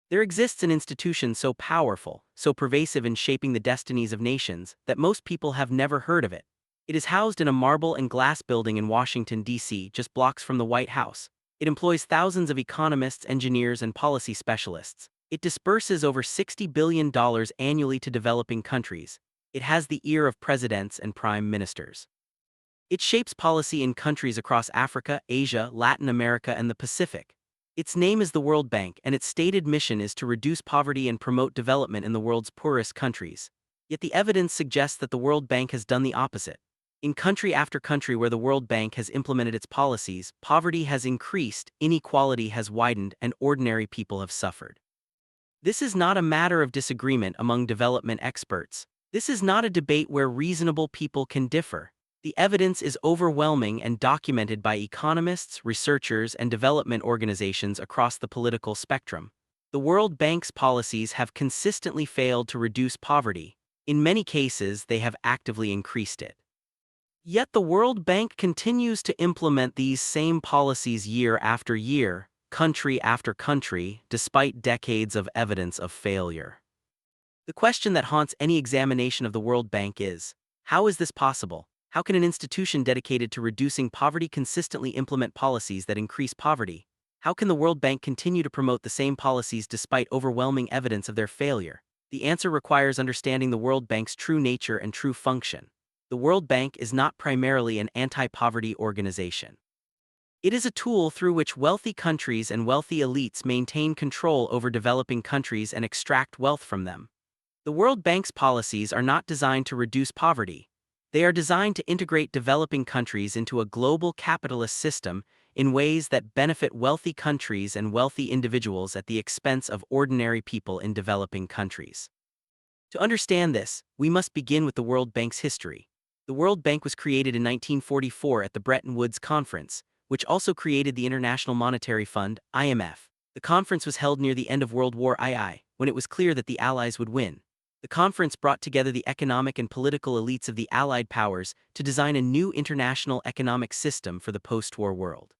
There exists an institution so powerful, so pervasive in shaping the destinies of nations, that most people have never heard of it. It is housed in a marble and glass building in Washington, D.C., just blocks from the White House. It employs thousands of economists, engineers, and policy specialists. It disburses over $60 billion annually to developing countries. It has the ear of presidents and prime ministers. It shapes policy in countries across Africa, Asia, Latin America, and the Pacific. Its name is the World Bank, and its stated mission is to reduce poverty and promote development in the world's poorest countries. Yet the evidence suggests that the World Bank has done the opposite. In country after country where the World Bank has implemented its policies, poverty has increased, inequality has widened, and ordinary people have suffered. This is not a matter of disagreement among development experts. This is not a debate where reasonable people can differ. The evidence is overwhelming and documented by economists, researchers, and development organizations across the political spectrum. The World Bank's policies have consistently failed to reduce poverty. In many cases, they have actively increased it. Yet the World Bank continues to implement these same policies year after year, country after country, despite decades of evidence of failure. The question that haunts any examination of the World Bank is, how is this possible? How can an institution dedicated to reducing poverty consistently implement policies that increase poverty? How can the World Bank continue to promote the same policies despite overwhelming evidence of their failure? The answer requires understanding the World Bank's true nature and true function. The World Bank is not primarily an anti-poverty organization. It is a tool through which wealthy countries and wealthy elites maintain control over developing countries and extract wealth from them. The World Bank's policies are not designed to reduce poverty. They are designed to integrate developing countries into a global capitalist system in ways that benefit wealthy countries and wealthy individuals at the expense of ordinary people in developing countries. To understand this, we must begin with the World Bank's history. The World Bank was created in 1944 at the Bretton Woods Conference, which also created the International Monetary Fund, IMF. The conference was held near the end of World War II, when it was clear that the Allies would win. The conference brought together the economic and political elites of the Allied powers to design a new international economic system for the post-war world.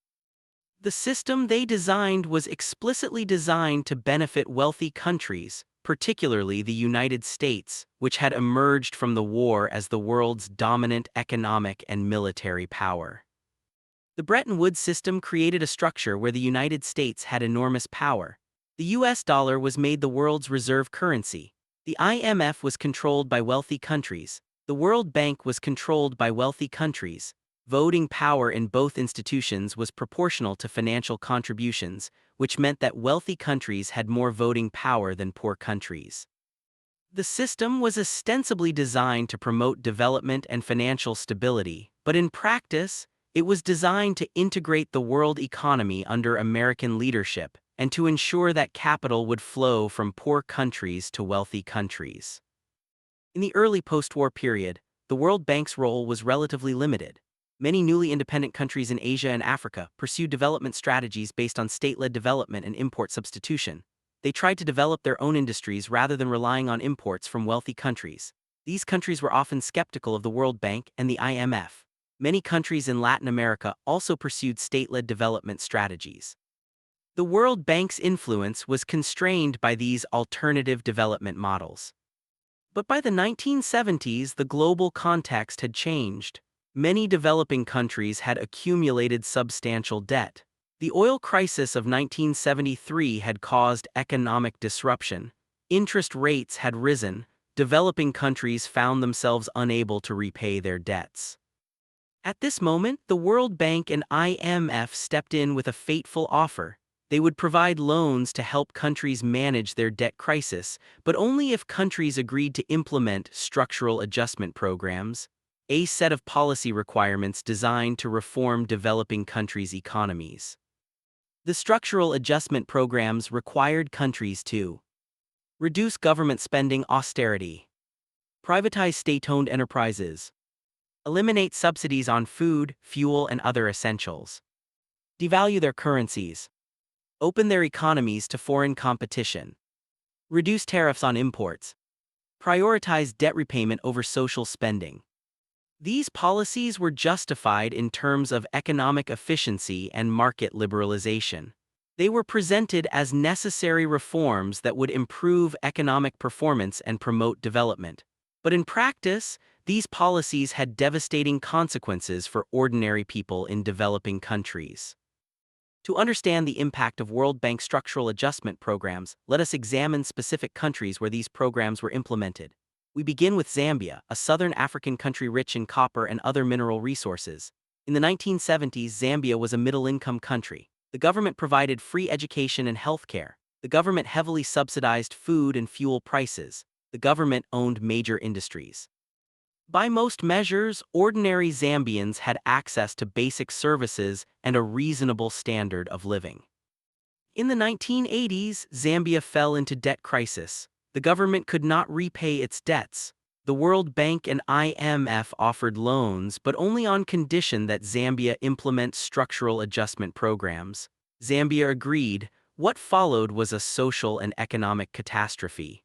The system they designed was explicitly designed to benefit wealthy countries, particularly the United States, which had emerged from the war as the world's dominant economic and military power. The Bretton Woods system created a structure where the United States had enormous power. The US dollar was made the world's reserve currency. The IMF was controlled by wealthy countries. The World Bank was controlled by wealthy countries. Voting power in both institutions was proportional to financial contributions, which meant that wealthy countries had more voting power than poor countries. The system was ostensibly designed to promote development and financial stability, but in practice, it was designed to integrate the world economy under American leadership and to ensure that capital would flow from poor countries to wealthy countries. In the early post-war period, the World Bank's role was relatively limited. Many newly independent countries in Asia and Africa pursued development strategies based on state-led development and import substitution. They tried to develop their own industries rather than relying on imports from wealthy countries. These countries were often skeptical of the World Bank and the IMF. Many countries in Latin America also pursued state-led development strategies. The World Bank's influence was constrained by these alternative development models. But by the 1970s, the global context had changed. Many developing countries had accumulated substantial debt. The oil crisis of 1973 had caused economic disruption. Interest rates had risen. Developing countries found themselves unable to repay their debts. At this moment, the World Bank and IMF stepped in with a fateful offer. They would provide loans to help countries manage their debt crisis, but only if countries agreed to implement structural adjustment programs, a set of policy requirements designed to reform developing countries' economies. The structural adjustment programs required countries to reduce government spending, austerity, privatize state-owned enterprises, eliminate subsidies on food, fuel, and other essentials, devalue their currencies, open their economies to foreign competition, reduce tariffs on imports, prioritize debt repayment over social spending. These policies were justified in terms of economic efficiency and market liberalization. They were presented as necessary reforms that would improve economic performance and promote development. But in practice, these policies had devastating consequences for ordinary people in developing countries. To understand the impact of World Bank structural adjustment programs, let us examine specific countries where these programs were implemented. We begin with Zambia, a southern African country rich in copper and other mineral resources. In the 1970s, Zambia was a middle-income country. The government provided free education and health care. The government heavily subsidized food and fuel prices. The government owned major industries. By most measures, ordinary Zambians had access to basic services and a reasonable standard of living. In the 1980s, Zambia fell into debt crisis. The government could not repay its debts. The World Bank and IMF offered loans, but only on condition that Zambia implement structural adjustment programs. Zambia agreed. What followed was a social and economic catastrophe.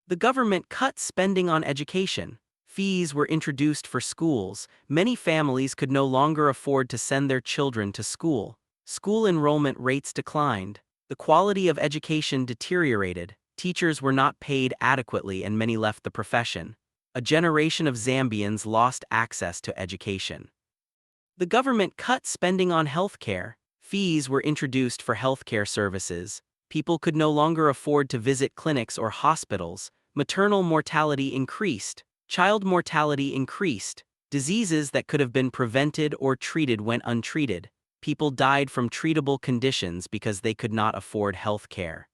The government cut spending on education. Fees were introduced for schools. Many families could no longer afford to send their children to school. School enrollment rates declined. The quality of education deteriorated. Teachers were not paid adequately and many left the profession. A generation of Zambians lost access to education. The government cut spending on healthcare. Fees were introduced for healthcare services. People could no longer afford to visit clinics or hospitals. Maternal mortality increased. Child mortality increased. Diseases that could have been prevented or treated went untreated. People died from treatable conditions because they could not afford health care.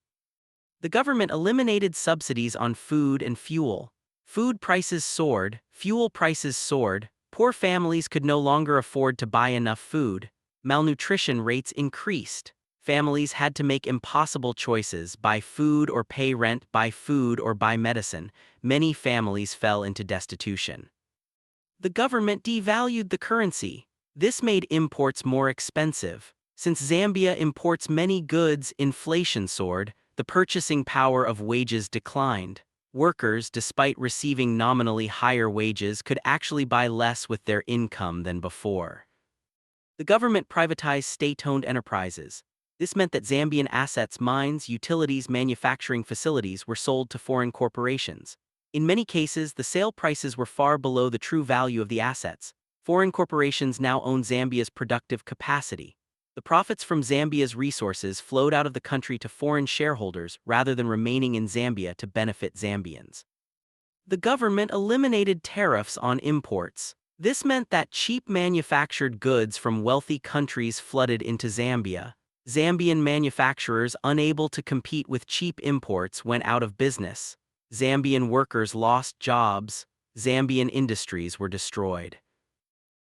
The government eliminated subsidies on food and fuel. Food prices soared, fuel prices soared, poor families could no longer afford to buy enough food. Malnutrition rates increased. Families had to make impossible choices: buy food or pay rent, buy food or buy medicine. Many families fell into destitution. The government devalued the currency. This made imports more expensive. Since Zambia imports many goods, inflation soared. The purchasing power of wages declined. Workers, despite receiving nominally higher wages, could actually buy less with their income than before. The government privatized state-owned enterprises. This meant that Zambian assets, mines, utilities, manufacturing facilities were sold to foreign corporations. In many cases, the sale prices were far below the true value of the assets. Foreign corporations now own Zambia's productive capacity. The profits from Zambia's resources flowed out of the country to foreign shareholders rather than remaining in Zambia to benefit Zambians. The government eliminated tariffs on imports. This meant that cheap manufactured goods from wealthy countries flooded into Zambia. Zambian manufacturers, unable to compete with cheap imports, went out of business. Zambian workers lost jobs. Zambian industries were destroyed.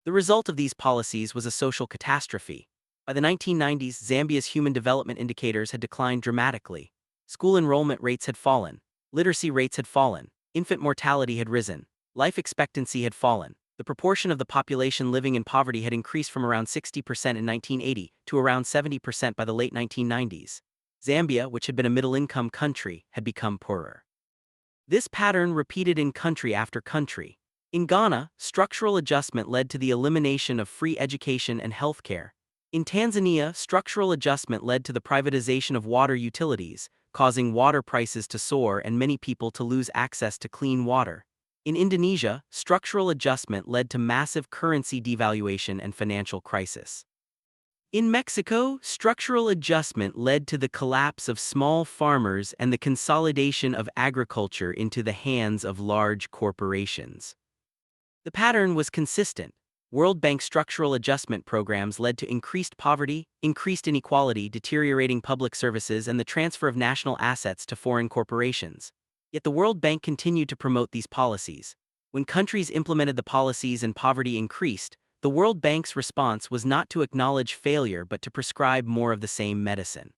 The result of these policies was a social catastrophe. By the 1990s, Zambia's human development indicators had declined dramatically. School enrollment rates had fallen. Literacy rates had fallen. Infant mortality had risen. Life expectancy had fallen. The proportion of the population living in poverty had increased from around 60% in 1980 to around 70% by the late 1990s. Zambia, which had been a middle-income country, had become poorer. This pattern repeated in country after country. In Ghana, structural adjustment led to the elimination of free education and health care. In Tanzania, structural adjustment led to the privatization of water utilities, causing water prices to soar and many people to lose access to clean water. In Indonesia, structural adjustment led to massive currency devaluation and financial crisis. In Mexico, structural adjustment led to the collapse of small farmers and the consolidation of agriculture into the hands of large corporations. The pattern was consistent. World Bank structural adjustment programs led to increased poverty, increased inequality, deteriorating public services, and the transfer of national assets to foreign corporations. Yet the World Bank continued to promote these policies. When countries implemented the policies and poverty increased, the World Bank's response was not to acknowledge failure but to prescribe more of the same medicine.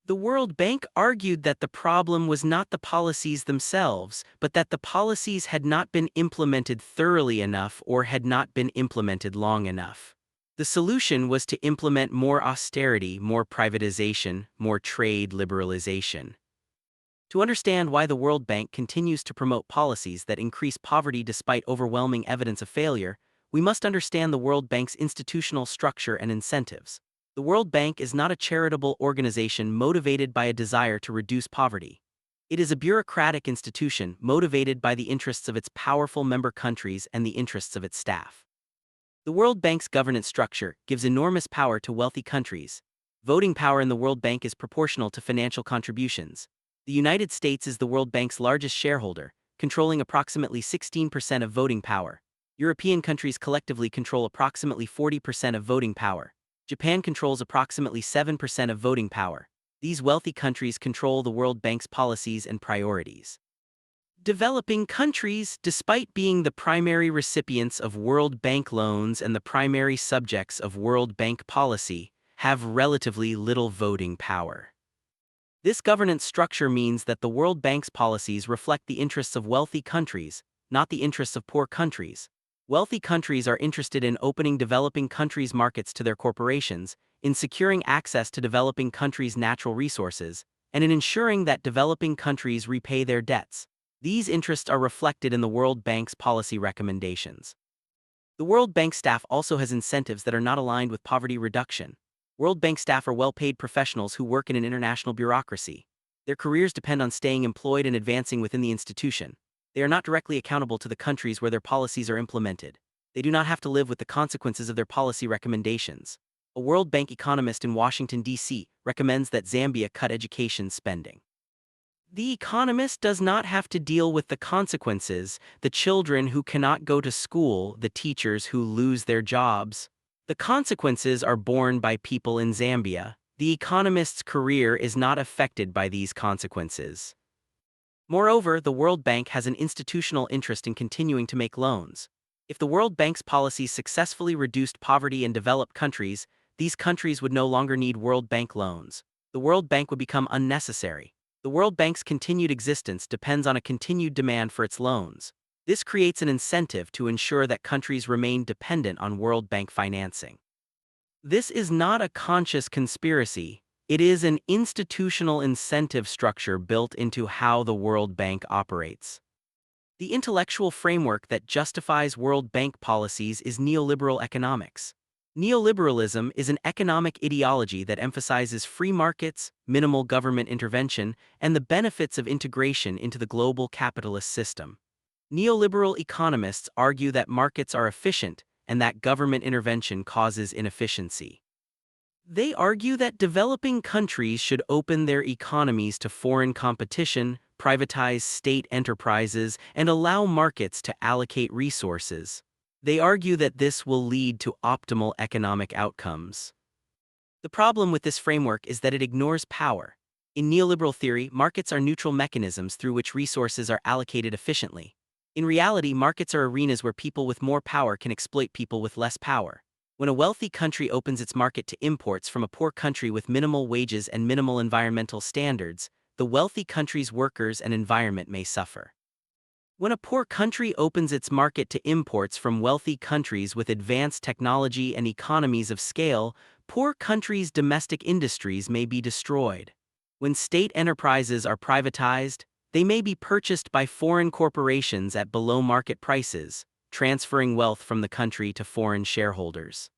The World Bank argued that the problem was not the policies themselves, but that the policies had not been implemented thoroughly enough or had not been implemented long enough. The solution was to implement more austerity, more privatization, more trade liberalization. To understand why the World Bank continues to promote policies that increase poverty despite overwhelming evidence of failure, we must understand the World Bank's institutional structure and incentives. The World Bank is not a charitable organization motivated by a desire to reduce poverty. It is a bureaucratic institution motivated by the interests of its powerful member countries and the interests of its staff. The World Bank's governance structure gives enormous power to wealthy countries. Voting power in the World Bank is proportional to financial contributions. The United States is the World Bank's largest shareholder, controlling approximately 16% of voting power. European countries collectively control approximately 40% of voting power. Japan controls approximately 7% of voting power. These wealthy countries control the World Bank's policies and priorities. Developing countries, despite being the primary recipients of World Bank loans and the primary subjects of World Bank policy, have relatively little voting power. This governance structure means that the World Bank's policies reflect the interests of wealthy countries, not the interests of poor countries. Wealthy countries are interested in opening developing countries' markets to their corporations, in securing access to developing countries' natural resources, and in ensuring that developing countries repay their debts. These interests are reflected in the World Bank's policy recommendations. The World Bank staff also has incentives that are not aligned with poverty reduction. World Bank staff are well-paid professionals who work in an international bureaucracy. Their careers depend on staying employed and advancing within the institution. They are not directly accountable to the countries where their policies are implemented. They do not have to live with the consequences of their policy recommendations. A World Bank economist in Washington, D.C., recommends that Zambia cut education spending. The economist does not have to deal with the consequences, the children who cannot go to school, the teachers who lose their jobs. The consequences are borne by people in Zambia. The economist's career is not affected by these consequences. Moreover, the World Bank has an institutional interest in continuing to make loans. If the World Bank's policies successfully reduced poverty in developed countries, these countries would no longer need World Bank loans. The World Bank would become unnecessary. The World Bank's continued existence depends on a continued demand for its loans. This creates an incentive to ensure that countries remain dependent on World Bank financing. This is not a conscious conspiracy. It is an institutional incentive structure built into how the World Bank operates. The intellectual framework that justifies World Bank policies is neoliberal economics. Neoliberalism is an economic ideology that emphasizes free markets, minimal government intervention, and the benefits of integration into the global capitalist system. Neoliberal economists argue that markets are efficient and that government intervention causes inefficiency. They argue that developing countries should open their economies to foreign competition, privatize state enterprises, and allow markets to allocate resources. They argue that this will lead to optimal economic outcomes. The problem with this framework is that it ignores power. In neoliberal theory, markets are neutral mechanisms through which resources are allocated efficiently. In reality, markets are arenas where people with more power can exploit people with less power. When a wealthy country opens its market to imports from a poor country with minimal wages and minimal environmental standards, the wealthy country's workers and environment may suffer. When a poor country opens its market to imports from wealthy countries with advanced technology and economies of scale, poor countries' domestic industries may be destroyed. When state enterprises are privatized, they may be purchased by foreign corporations at below-market prices, transferring wealth from the country to foreign shareholders.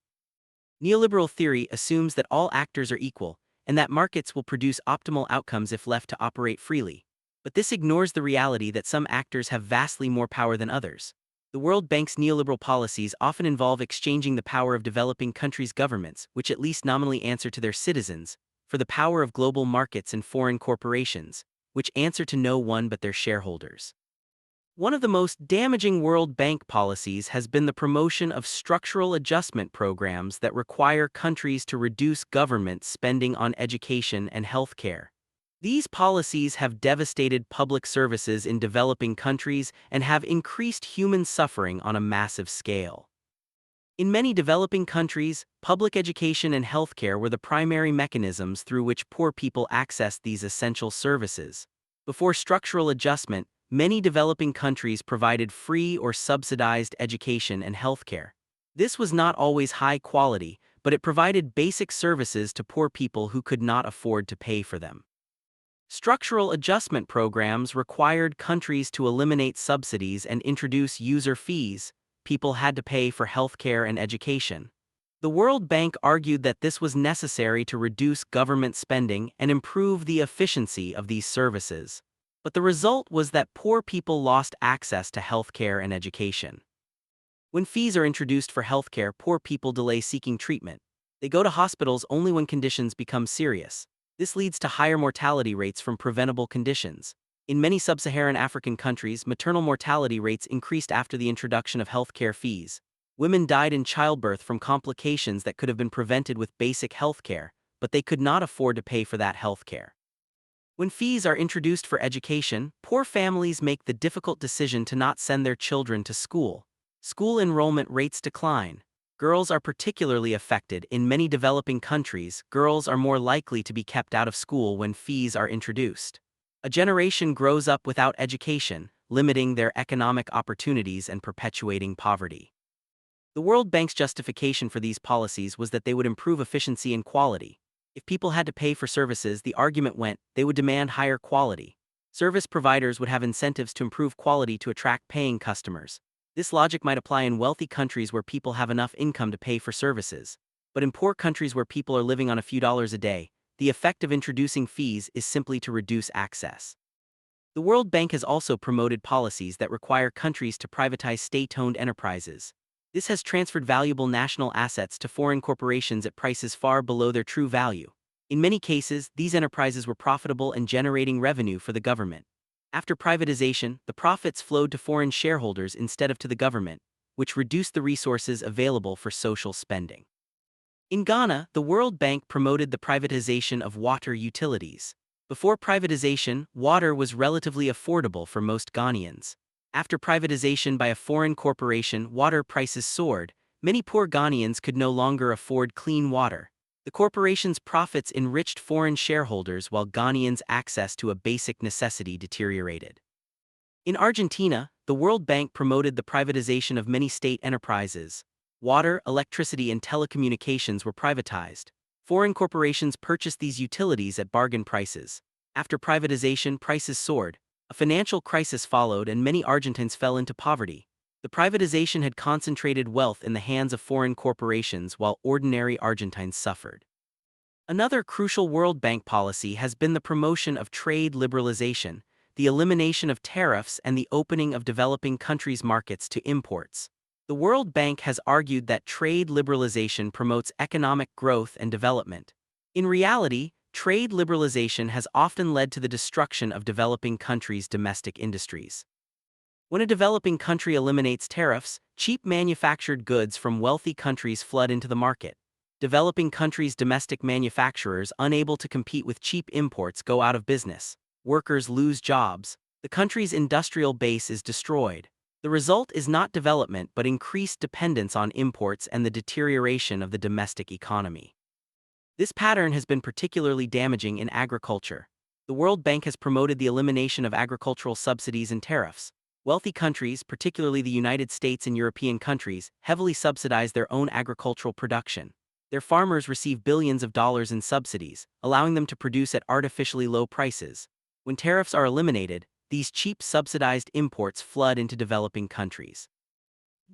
Neoliberal theory assumes that all actors are equal, and that markets will produce optimal outcomes if left to operate freely. But this ignores the reality that some actors have vastly more power than others. The World Bank's neoliberal policies often involve exchanging the power of developing countries' governments, which at least nominally answer to their citizens, for the power of global markets and foreign corporations, which answer to no one but their shareholders. One of the most damaging World Bank policies has been the promotion of structural adjustment programs that require countries to reduce government spending on education and healthcare. These policies have devastated public services in developing countries and have increased human suffering on a massive scale. In many developing countries, public education and healthcare were the primary mechanisms through which poor people accessed these essential services. Before structural adjustment, many developing countries provided free or subsidized education and healthcare. This was not always high quality, but it provided basic services to poor people who could not afford to pay for them. Structural adjustment programs required countries to eliminate subsidies and introduce user fees. People had to pay for healthcare and education. The World Bank argued that this was necessary to reduce government spending and improve the efficiency of these services. But the result was that poor people lost access to healthcare and education. When fees are introduced for healthcare, poor people delay seeking treatment. They go to hospitals only when conditions become serious. This leads to higher mortality rates from preventable conditions. In many sub-Saharan African countries, maternal mortality rates increased after the introduction of healthcare fees. Women died in childbirth from complications that could have been prevented with basic healthcare, but they could not afford to pay for that healthcare. When fees are introduced for education, poor families make the difficult decision to not send their children to school. School enrollment rates decline. Girls are particularly affected. In many developing countries, girls are more likely to be kept out of school when fees are introduced. A generation grows up without education, limiting their economic opportunities and perpetuating poverty. The World Bank's justification for these policies was that they would improve efficiency and quality. If people had to pay for services, the argument went, they would demand higher quality. Service providers would have incentives to improve quality to attract paying customers. This logic might apply in wealthy countries where people have enough income to pay for services. But in poor countries where people are living on a few dollars a day, the effect of introducing fees is simply to reduce access. The World Bank has also promoted policies that require countries to privatize state-owned enterprises. This has transferred valuable national assets to foreign corporations at prices far below their true value. In many cases, these enterprises were profitable and generating revenue for the government. After privatization, the profits flowed to foreign shareholders instead of to the government, which reduced the resources available for social spending. In Ghana, the World Bank promoted the privatization of water utilities. Before privatization, water was relatively affordable for most Ghanaians. After privatization by a foreign corporation, water prices soared. Many poor Ghanaians could no longer afford clean water. The corporation's profits enriched foreign shareholders while Ghanaians' access to a basic necessity deteriorated. In Argentina, the World Bank promoted the privatization of many state enterprises. Water, electricity, and telecommunications were privatized. Foreign corporations purchased these utilities at bargain prices. After privatization, prices soared. A financial crisis followed and many Argentines fell into poverty. The privatization had concentrated wealth in the hands of foreign corporations while ordinary Argentines suffered. Another crucial World Bank policy has been the promotion of trade liberalization, the elimination of tariffs, and the opening of developing countries' markets to imports. The World Bank has argued that trade liberalization promotes economic growth and development. In reality, trade liberalization has often led to the destruction of developing countries' domestic industries. When a developing country eliminates tariffs, cheap manufactured goods from wealthy countries flood into the market. Developing countries' domestic manufacturers, unable to compete with cheap imports, go out of business. Workers lose jobs. The country's industrial base is destroyed. The result is not development but increased dependence on imports and the deterioration of the domestic economy. This pattern has been particularly damaging in agriculture. The World Bank has promoted the elimination of agricultural subsidies and tariffs. Wealthy countries, particularly the United States and European countries, heavily subsidize their own agricultural production. Their farmers receive billions of dollars in subsidies, allowing them to produce at artificially low prices. When tariffs are eliminated, these cheap subsidized imports flood into developing countries.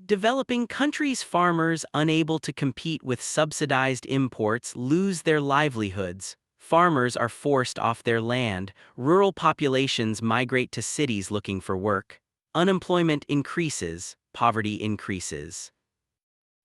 Developing countries' farmers, unable to compete with subsidized imports, lose their livelihoods. Farmers are forced off their land. Rural populations migrate to cities looking for work. Unemployment increases. Poverty increases.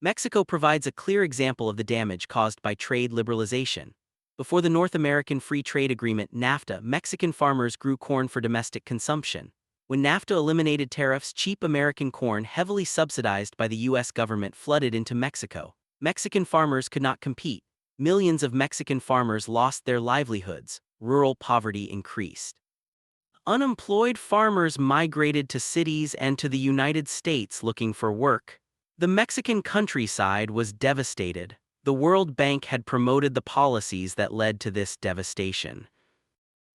Mexico provides a clear example of the damage caused by trade liberalization. Before the North American Free Trade Agreement (NAFTA), Mexican farmers grew corn for domestic consumption. When NAFTA eliminated tariffs, cheap American corn, heavily subsidized by the U.S. government, flooded into Mexico. Mexican farmers could not compete. Millions of Mexican farmers lost their livelihoods. Rural poverty increased. Unemployed farmers migrated to cities and to the United States looking for work. The Mexican countryside was devastated. The World Bank had promoted the policies that led to this devastation.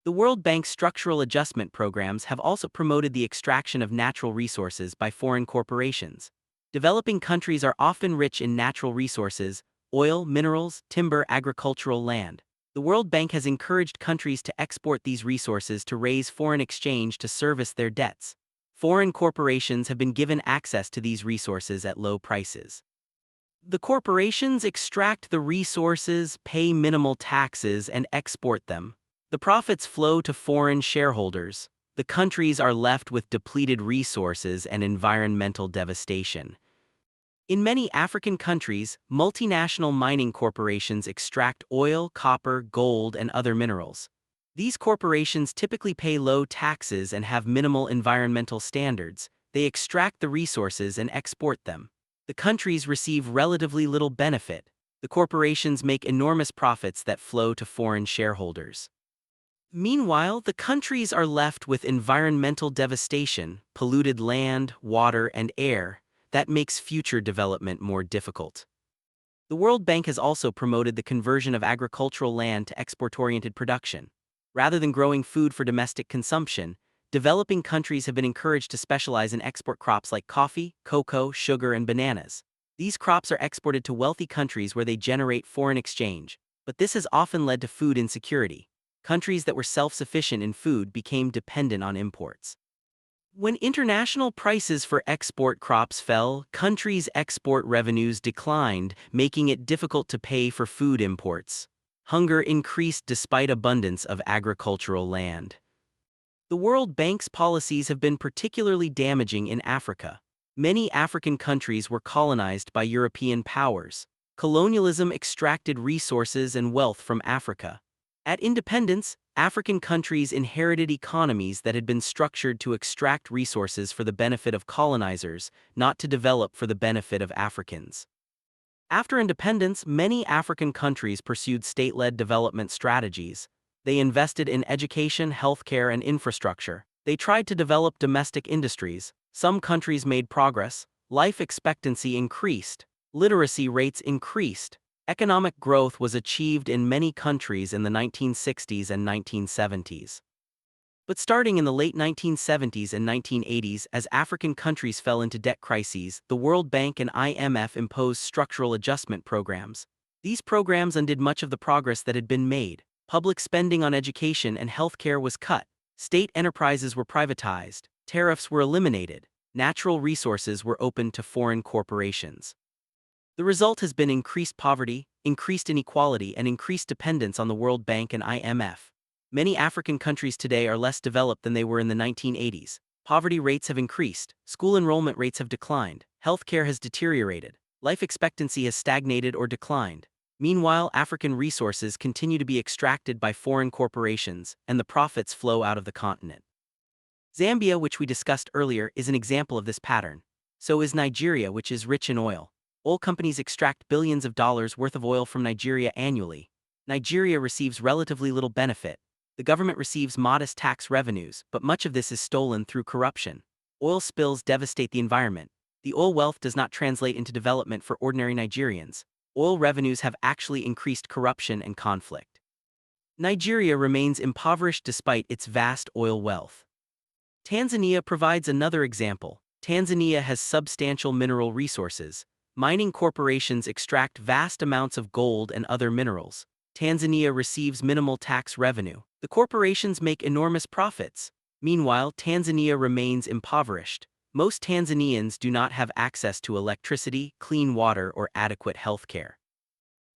The World Bank's structural adjustment programs have also promoted the extraction of natural resources by foreign corporations. Developing countries are often rich in natural resources: oil, minerals, timber, agricultural land. The World Bank has encouraged countries to export these resources to raise foreign exchange to service their debts. Foreign corporations have been given access to these resources at low prices. The corporations extract the resources, pay minimal taxes, and export them. The profits flow to foreign shareholders. The countries are left with depleted resources and environmental devastation. In many African countries, multinational mining corporations extract oil, copper, gold, and other minerals. These corporations typically pay low taxes and have minimal environmental standards. They extract the resources and export them. The countries receive relatively little benefit. The corporations make enormous profits that flow to foreign shareholders. Meanwhile, the countries are left with environmental devastation, polluted land, water, and air, that makes future development more difficult. The World Bank has also promoted the conversion of agricultural land to export-oriented production. Rather than growing food for domestic consumption, developing countries have been encouraged to specialize in export crops like coffee, cocoa, sugar, and bananas. These crops are exported to wealthy countries where they generate foreign exchange, but this has often led to food insecurity. Countries that were self-sufficient in food became dependent on imports. When international prices for export crops fell, countries' export revenues declined, making it difficult to pay for food imports. Hunger increased despite abundance of agricultural land. The World Bank's policies have been particularly damaging in Africa. Many African countries were colonized by European powers. Colonialism extracted resources and wealth from Africa. At independence, African countries inherited economies that had been structured to extract resources for the benefit of colonizers, not to develop for the benefit of Africans. After independence, many African countries pursued state-led development strategies. They invested in education, healthcare, and infrastructure. They tried to develop domestic industries. Some countries made progress. Life expectancy increased. Literacy rates increased. Economic growth was achieved in many countries in the 1960s and 1970s. But starting in the late 1970s and 1980s, as African countries fell into debt crises, the World Bank and IMF imposed structural adjustment programs. These programs undid much of the progress that had been made. Public spending on education and healthcare was cut. State enterprises were privatized. Tariffs were eliminated. Natural resources were opened to foreign corporations. The result has been increased poverty, increased inequality, and increased dependence on the World Bank and IMF. Many African countries today are less developed than they were in the 1980s. Poverty rates have increased, school enrollment rates have declined, healthcare has deteriorated, life expectancy has stagnated or declined. Meanwhile, African resources continue to be extracted by foreign corporations, and the profits flow out of the continent. Zambia, which we discussed earlier, is an example of this pattern. So is Nigeria, which is rich in oil. Oil companies extract billions of dollars worth of oil from Nigeria annually. Nigeria receives relatively little benefit. The government receives modest tax revenues, but much of this is stolen through corruption. Oil spills devastate the environment. The oil wealth does not translate into development for ordinary Nigerians. Oil revenues have actually increased corruption and conflict. Nigeria remains impoverished despite its vast oil wealth. Tanzania provides another example. Tanzania has substantial mineral resources. Mining corporations extract vast amounts of gold and other minerals. Tanzania receives minimal tax revenue. The corporations make enormous profits. Meanwhile, Tanzania remains impoverished. Most Tanzanians do not have access to electricity, clean water, or adequate health care.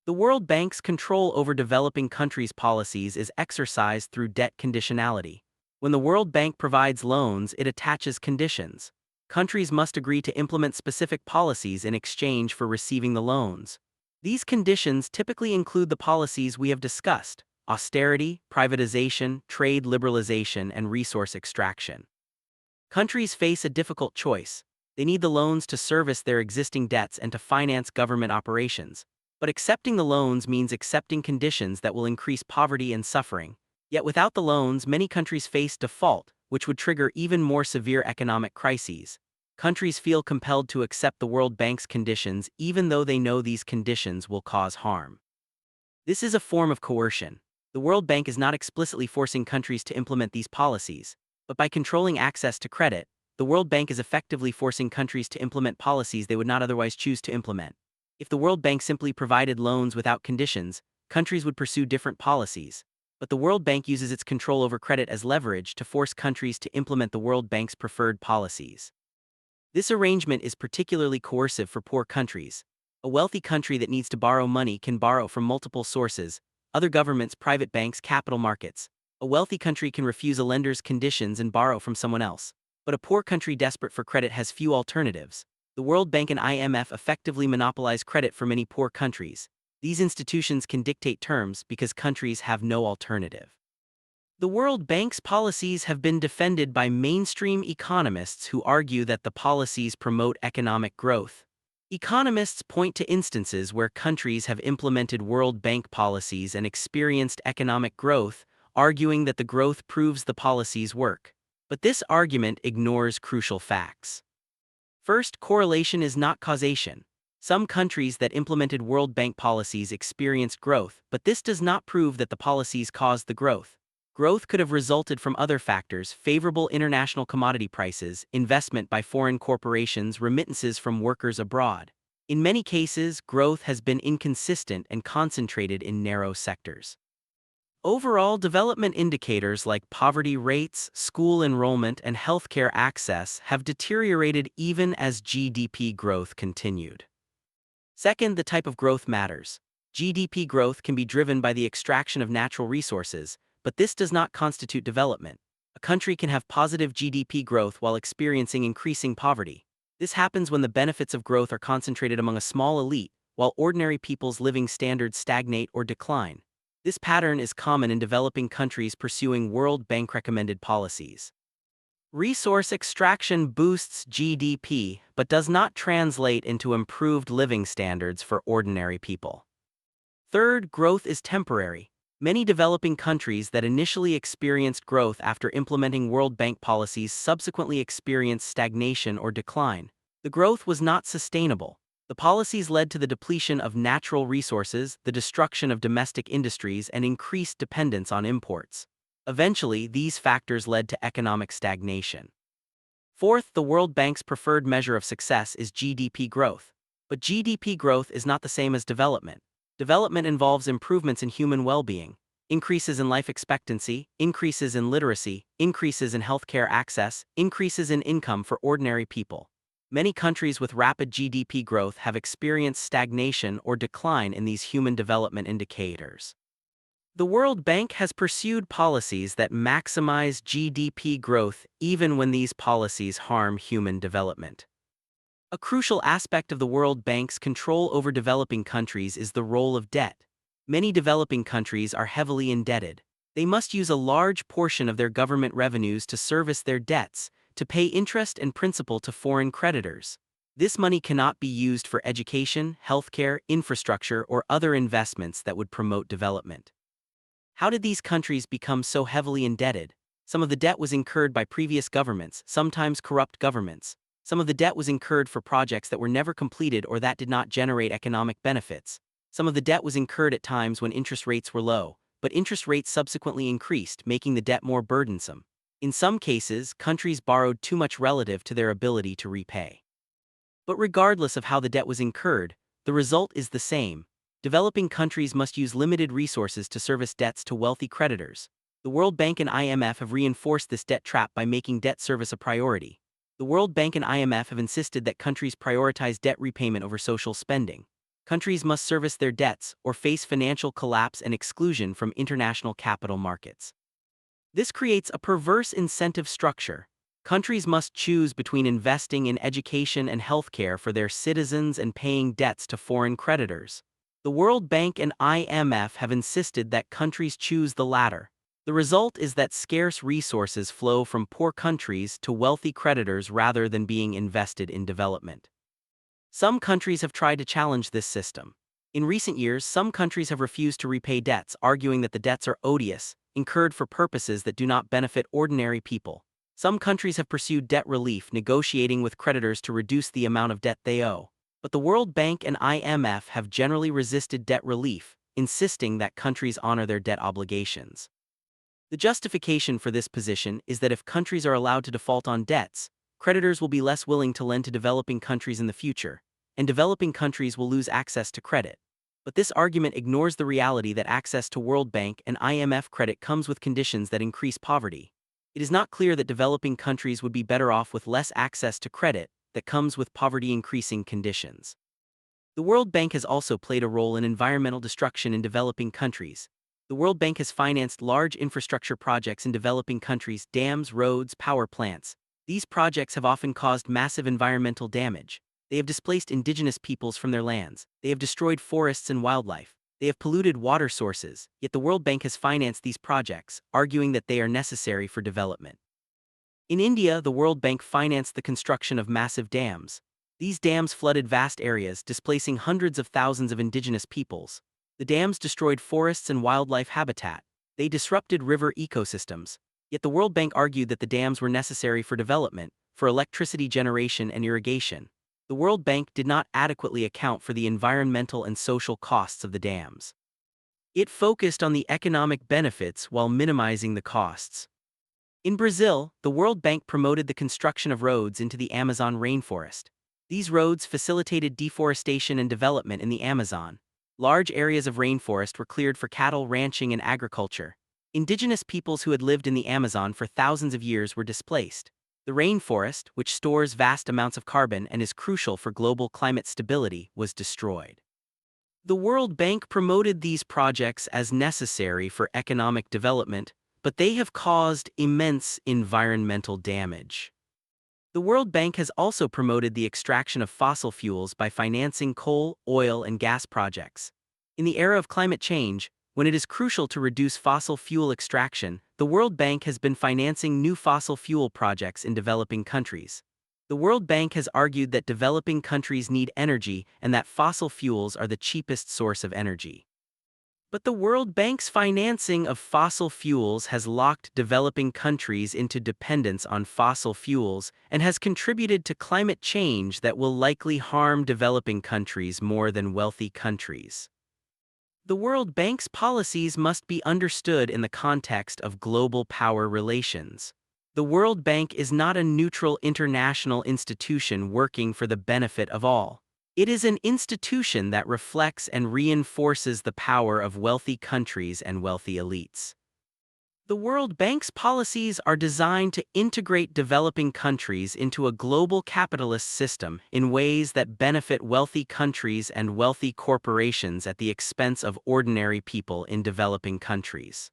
The World Bank's control over developing countries' policies is exercised through debt conditionality. When the World Bank provides loans, it attaches conditions. Countries must agree to implement specific policies in exchange for receiving the loans. These conditions typically include the policies we have discussed: austerity, privatization, trade liberalization, and resource extraction. Countries face a difficult choice. They need the loans to service their existing debts and to finance government operations. But accepting the loans means accepting conditions that will increase poverty and suffering. Yet without the loans, many countries face default, which would trigger even more severe economic crises. Countries feel compelled to accept the World Bank's conditions even though they know these conditions will cause harm. This is a form of coercion. The World Bank is not explicitly forcing countries to implement these policies, but by controlling access to credit, the World Bank is effectively forcing countries to implement policies they would not otherwise choose to implement. If the World Bank simply provided loans without conditions, countries would pursue different policies. But the World Bank uses its control over credit as leverage to force countries to implement the World Bank's preferred policies. This arrangement is particularly coercive for poor countries. A wealthy country that needs to borrow money can borrow from multiple sources: other governments, private banks, capital markets. A wealthy country can refuse a lender's conditions and borrow from someone else. But a poor country desperate for credit has few alternatives. The World Bank and IMF effectively monopolize credit for many poor countries. These institutions can dictate terms because countries have no alternative. The World Bank's policies have been defended by mainstream economists who argue that the policies promote economic growth. Economists point to instances where countries have implemented World Bank policies and experienced economic growth, arguing that the growth proves the policies work. But this argument ignores crucial facts. First, correlation is not causation. Some countries that implemented World Bank policies experienced growth, but this does not prove that the policies caused the growth. Growth could have resulted from other factors: favorable international commodity prices, investment by foreign corporations, remittances from workers abroad. In many cases, growth has been inconsistent and concentrated in narrow sectors. Overall, development indicators like poverty rates, school enrollment, and healthcare access have deteriorated even as GDP growth continued. Second, the type of growth matters. GDP growth can be driven by the extraction of natural resources, but this does not constitute development. A country can have positive GDP growth while experiencing increasing poverty. This happens when the benefits of growth are concentrated among a small elite, while ordinary people's living standards stagnate or decline. This pattern is common in developing countries pursuing World Bank recommended policies. Resource extraction boosts GDP, but does not translate into improved living standards for ordinary people. Third, growth is temporary. Many developing countries that initially experienced growth after implementing World Bank policies subsequently experienced stagnation or decline. The growth was not sustainable. The policies led to the depletion of natural resources, the destruction of domestic industries, and increased dependence on imports. Eventually, these factors led to economic stagnation. Fourth, the World Bank's preferred measure of success is GDP growth. But GDP growth is not the same as development. Development involves improvements in human well-being, increases in life expectancy, increases in literacy, increases in healthcare access, increases in income for ordinary people. Many countries with rapid GDP growth have experienced stagnation or decline in these human development indicators. The World Bank has pursued policies that maximize GDP growth even when these policies harm human development. A crucial aspect of the World Bank's control over developing countries is the role of debt. Many developing countries are heavily indebted. They must use a large portion of their government revenues to service their debts, to pay interest and principal to foreign creditors. This money cannot be used for education, healthcare, infrastructure, or other investments that would promote development. How did these countries become so heavily indebted? Some of the debt was incurred by previous governments, sometimes corrupt governments. Some of the debt was incurred for projects that were never completed or that did not generate economic benefits. Some of the debt was incurred at times when interest rates were low, but interest rates subsequently increased, making the debt more burdensome. In some cases, countries borrowed too much relative to their ability to repay. But regardless of how the debt was incurred, the result is the same. Developing countries must use limited resources to service debts to wealthy creditors. The World Bank and IMF have reinforced this debt trap by making debt service a priority. The World Bank and IMF have insisted that countries prioritize debt repayment over social spending. Countries must service their debts or face financial collapse and exclusion from international capital markets. This creates a perverse incentive structure. Countries must choose between investing in education and healthcare for their citizens and paying debts to foreign creditors. The World Bank and IMF have insisted that countries choose the latter. The result is that scarce resources flow from poor countries to wealthy creditors rather than being invested in development. Some countries have tried to challenge this system. In recent years, some countries have refused to repay debts, arguing that the debts are odious, incurred for purposes that do not benefit ordinary people. Some countries have pursued debt relief, negotiating with creditors to reduce the amount of debt they owe. But the World Bank and IMF have generally resisted debt relief, insisting that countries honor their debt obligations. The justification for this position is that if countries are allowed to default on debts, creditors will be less willing to lend to developing countries in the future, and developing countries will lose access to credit. But this argument ignores the reality that access to World Bank and IMF credit comes with conditions that increase poverty. It is not clear that developing countries would be better off with less access to credit that comes with poverty-increasing conditions. The World Bank has also played a role in environmental destruction in developing countries. The World Bank has financed large infrastructure projects in developing countries: dams, roads, power plants. These projects have often caused massive environmental damage. They have displaced indigenous peoples from their lands. They have destroyed forests and wildlife. They have polluted water sources, yet the World Bank has financed these projects, arguing that they are necessary for development. In India, the World Bank financed the construction of massive dams. These dams flooded vast areas, displacing hundreds of thousands of indigenous peoples. The dams destroyed forests and wildlife habitat. They disrupted river ecosystems. Yet the World Bank argued that the dams were necessary for development, for electricity generation and irrigation. The World Bank did not adequately account for the environmental and social costs of the dams. It focused on the economic benefits while minimizing the costs. In Brazil, the World Bank promoted the construction of roads into the Amazon rainforest. These roads facilitated deforestation and development in the Amazon. Large areas of rainforest were cleared for cattle ranching and agriculture. Indigenous peoples who had lived in the Amazon for thousands of years were displaced. The rainforest, which stores vast amounts of carbon and is crucial for global climate stability, was destroyed. The World Bank promoted these projects as necessary for economic development, but they have caused immense environmental damage. The World Bank has also promoted the extraction of fossil fuels by financing coal, oil, and gas projects. In the era of climate change, when it is crucial to reduce fossil fuel extraction, the World Bank has been financing new fossil fuel projects in developing countries. The World Bank has argued that developing countries need energy and that fossil fuels are the cheapest source of energy. But the World Bank's financing of fossil fuels has locked developing countries into dependence on fossil fuels and has contributed to climate change that will likely harm developing countries more than wealthy countries. The World Bank's policies must be understood in the context of global power relations. The World Bank is not a neutral international institution working for the benefit of all. It is an institution that reflects and reinforces the power of wealthy countries and wealthy elites. The World Bank's policies are designed to integrate developing countries into a global capitalist system in ways that benefit wealthy countries and wealthy corporations at the expense of ordinary people in developing countries.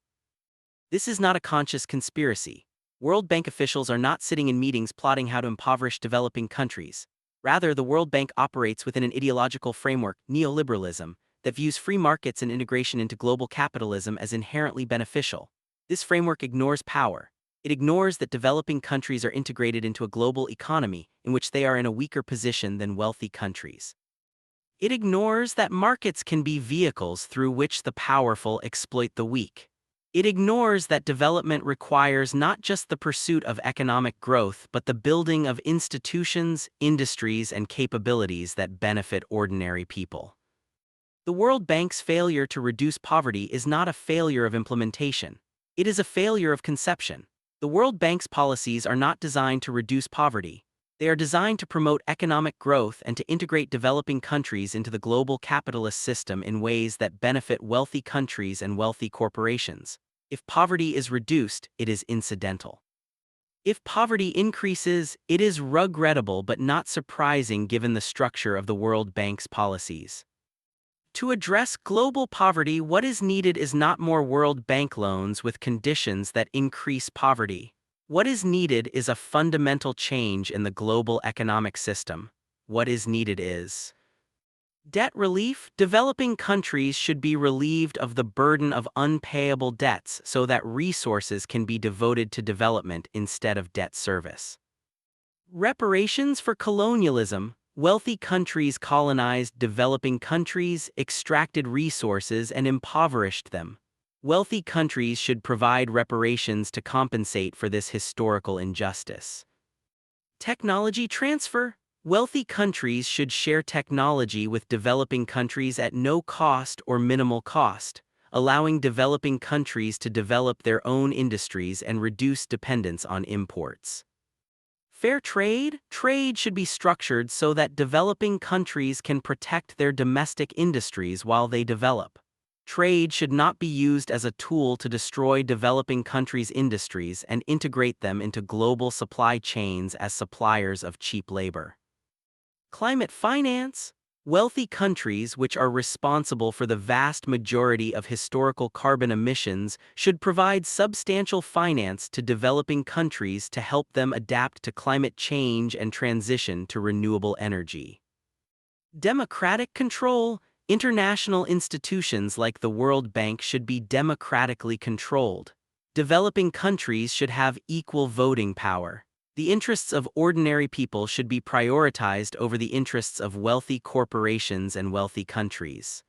This is not a conscious conspiracy. World Bank officials are not sitting in meetings plotting how to impoverish developing countries. Rather, the World Bank operates within an ideological framework, neoliberalism, that views free markets and integration into global capitalism as inherently beneficial. This framework ignores power. It ignores that developing countries are integrated into a global economy in which they are in a weaker position than wealthy countries. It ignores that markets can be vehicles through which the powerful exploit the weak. It ignores that development requires not just the pursuit of economic growth but the building of institutions, industries, and capabilities that benefit ordinary people. The World Bank's failure to reduce poverty is not a failure of implementation. It is a failure of conception. The World Bank's policies are not designed to reduce poverty. They are designed to promote economic growth and to integrate developing countries into the global capitalist system in ways that benefit wealthy countries and wealthy corporations. If poverty is reduced, it is incidental. If poverty increases, it is regrettable but not surprising given the structure of the World Bank's policies. To address global poverty, what is needed is not more World Bank loans with conditions that increase poverty. What is needed is a fundamental change in the global economic system. What is needed is debt relief. Developing countries should be relieved of the burden of unpayable debts so that resources can be devoted to development instead of debt service. Reparations for colonialism. Wealthy countries colonized developing countries, extracted resources, and impoverished them. Wealthy countries should provide reparations to compensate for this historical injustice. Technology transfer. Wealthy countries should share technology with developing countries at no cost or minimal cost, allowing developing countries to develop their own industries and reduce dependence on imports. Fair trade. Trade should be structured so that developing countries can protect their domestic industries while they develop. Trade should not be used as a tool to destroy developing countries' industries and integrate them into global supply chains as suppliers of cheap labor. Climate finance. Wealthy countries, which are responsible for the vast majority of historical carbon emissions, should provide substantial finance to developing countries to help them adapt to climate change and transition to renewable energy. Democratic control. International institutions like the World Bank should be democratically controlled. Developing countries should have equal voting power. The interests of ordinary people should be prioritized over the interests of wealthy corporations and wealthy countries.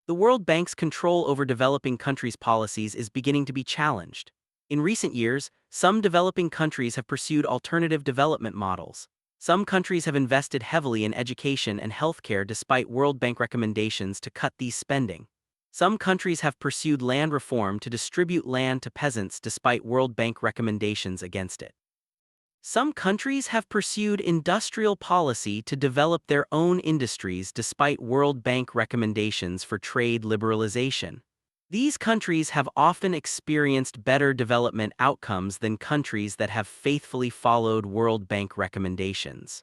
The World Bank's control over developing countries' policies is beginning to be challenged. In recent years, some developing countries have pursued alternative development models. Some countries have invested heavily in education and healthcare despite World Bank recommendations to cut these spending. Some countries have pursued land reform to distribute land to peasants despite World Bank recommendations against it. Some countries have pursued industrial policy to develop their own industries despite World Bank recommendations for trade liberalization. These countries have often experienced better development outcomes than countries that have faithfully followed World Bank recommendations.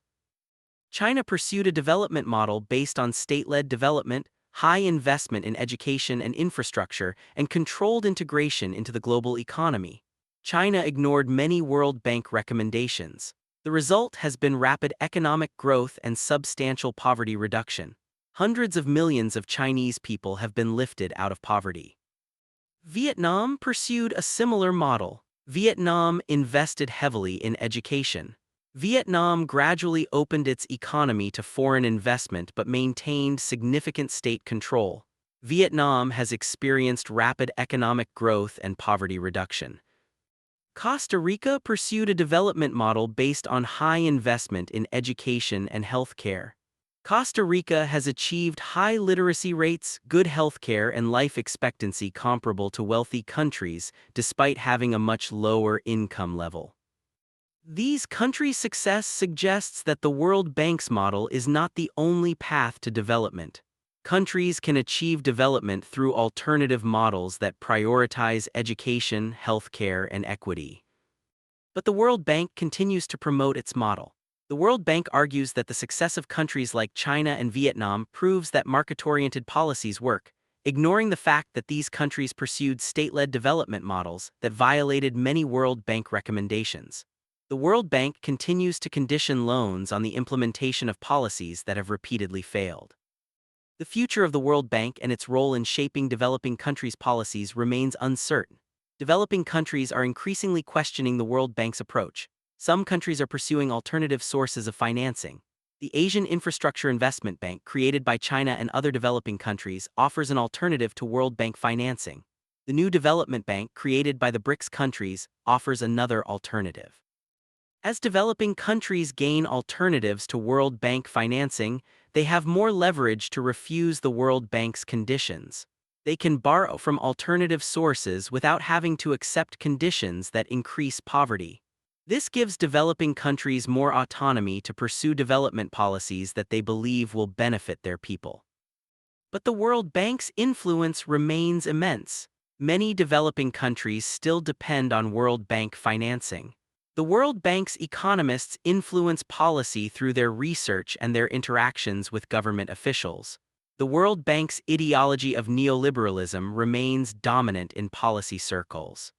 China pursued a development model based on state-led development, high investment in education and infrastructure, and controlled integration into the global economy. China ignored many World Bank recommendations. The result has been rapid economic growth and substantial poverty reduction. Hundreds of millions of Chinese people have been lifted out of poverty. Vietnam pursued a similar model. Vietnam invested heavily in education. Vietnam gradually opened its economy to foreign investment but maintained significant state control. Vietnam has experienced rapid economic growth and poverty reduction. Costa Rica pursued a development model based on high investment in education and healthcare. Costa Rica has achieved high literacy rates, good healthcare, and life expectancy comparable to wealthy countries, despite having a much lower income level. These countries' success suggests that the World Bank's model is not the only path to development. Countries can achieve development through alternative models that prioritize education, healthcare, and equity. But the World Bank continues to promote its model. The World Bank argues that the success of countries like China and Vietnam proves that market-oriented policies work, ignoring the fact that these countries pursued state-led development models that violated many World Bank recommendations. The World Bank continues to condition loans on the implementation of policies that have repeatedly failed. The future of the World Bank and its role in shaping developing countries' policies remains uncertain. Developing countries are increasingly questioning the World Bank's approach. Some countries are pursuing alternative sources of financing. The Asian Infrastructure Investment Bank, created by China and other developing countries, offers an alternative to World Bank financing. The new Development Bank, created by the BRICS countries, offers another alternative. As developing countries gain alternatives to World Bank financing, they have more leverage to refuse the World Bank's conditions. They can borrow from alternative sources without having to accept conditions that increase poverty. This gives developing countries more autonomy to pursue development policies that they believe will benefit their people. But the World Bank's influence remains immense. Many developing countries still depend on World Bank financing. The World Bank's economists influence policy through their research and their interactions with government officials. The World Bank's ideology of neoliberalism remains dominant in policy circles.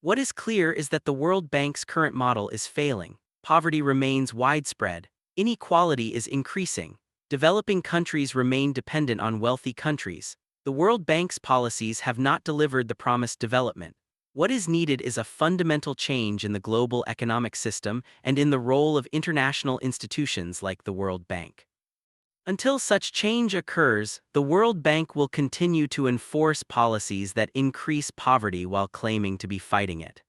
What is clear is that the World Bank's current model is failing. Poverty remains widespread. Inequality is increasing. Developing countries remain dependent on wealthy countries. The World Bank's policies have not delivered the promised development. What is needed is a fundamental change in the global economic system and in the role of international institutions like the World Bank. Until such change occurs, the World Bank will continue to enforce policies that increase poverty while claiming to be fighting it.